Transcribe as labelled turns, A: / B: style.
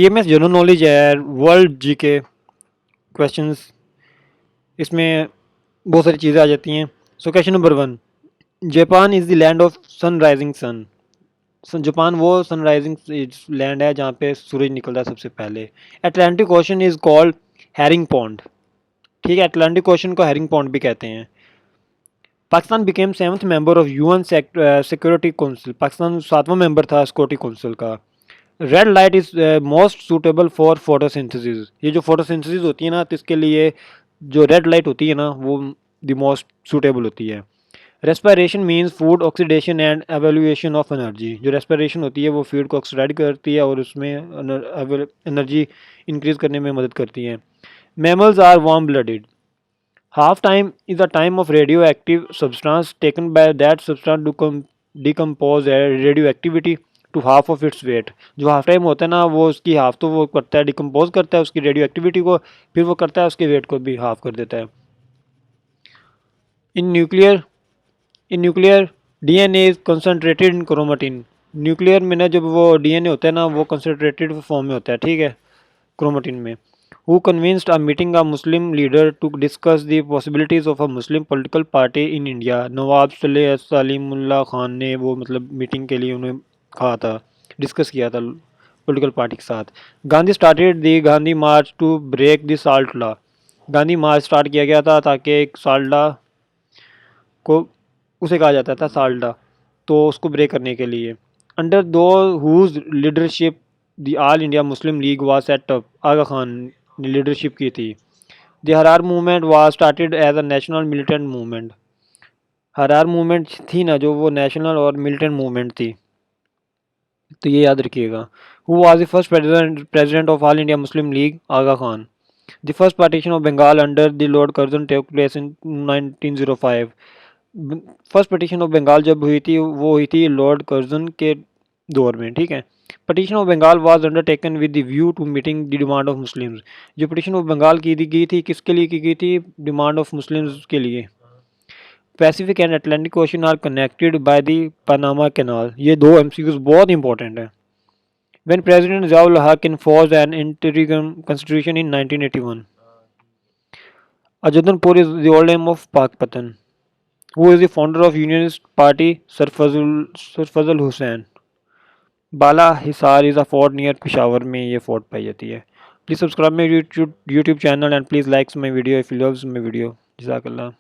A: EMS general knowledge है, world GK questions, इसमें बहुत सारी चीज़ें आ जाती हैं। So question number 1, Japan is the land of sunrising sun. Japan वो सनराइजिंग लैंड है जहाँ पे सूरज निकलता है सबसे पहले। Atlantic ocean is called herring pond. ठीक है, अटलांटिक ओशन को हैरिंग पॉन्ड भी कहते हैं। Pakistan became 7th member of UN security council. Pakistan 7वां मेंबर था सिक्योरिटी काउंसिल का। Red light is most suitable for photosynthesis. ये जो फोटोसिंथेसिस होती है ना, तो इसके लिए जो रेड लाइट होती है ना, वो द मोस्ट सूटेबल होती है। Respiration means food oxidation and evaluation of energy. जो रेस्पिरेशन होती है वो फूड को ऑक्सीडाइज करती है और उसमें एनर्जी इंक्रीज करने में मदद करती है। Mammals are warm blooded. Half time is a time of radioactive substance taken by that substance to decompose radioactivity to half of its weight. जो हाफ टाइम होता है ना, वो उसकी हाफ तो वो करता है, डिकम्पोज करता है उसकी रेडियो एक्टिविटी को, फिर वो करता है उसके वेट को भी हाफ कर देता है। In nuclear DNA is concentrated in chromatin. Nuclear में ना जब वो डीएनए होता है ना, वो कंसनट्रेटेड फॉर्म में होता है, ठीक है, क्रोमेटिन में। Who convinced a meeting a Muslim leader to discuss the possibilities of a Muslim political party in India. Nawab Salimullah Khan ने वो मतलब मीटिंग के लिए उन्हें कहा था, डिस्कस किया था पॉलिटिकल पार्टी के साथ। Gandhi started the Gandhi march to break the salt law. Gandhi march start किया गया था ताकि एक साल्ट लॉ को, उसे कहा जाता था साल्डा, तो उसको ब्रेक करने के लिए। अंडर दो whose leadership the All India Muslim League was set up. Aga Khan ने लीडरशिप की थी। The Hur movement was started as a national militant movement. Hur movement थी ना जो, वो नेशनल और मिलिटेंट मूवमेंट थी, तो ये याद रखिएगा। Who was the first president of all India Muslim League? Aga Khan. The first partition of Bengal under the Lord Curzon take place in 1905। First partition of Bengal जब हुई थी, वो हुई थी लॉर्ड कर्जन के दौर में, ठीक है। Partition of Bengal was undertaken with the view to meeting the demand of Muslims. जो पटिशन ऑफ बंगाल की गई थी, किसके लिए की गई थी? डिमांड ऑफ मुस्लिम्स के लिए। Pacific and Atlantic Ocean are connected by the Panama canal. ये दो एमसीक्यूज बहुत इंपॉर्टेंट है। व्हेन प्रेसिडेंट जियाउल हक enforced an interim constitution in 1981. Ajadanpur is the old name of Pakpatan. Who is the founder of Unionist Party? सरफजल Husain. Bala Hisar is a fort near Peshawar में ये fort पाई जाती है। Please subscribe my YouTube channel and please like my video if you loves my video. जज़ाकल्लाह।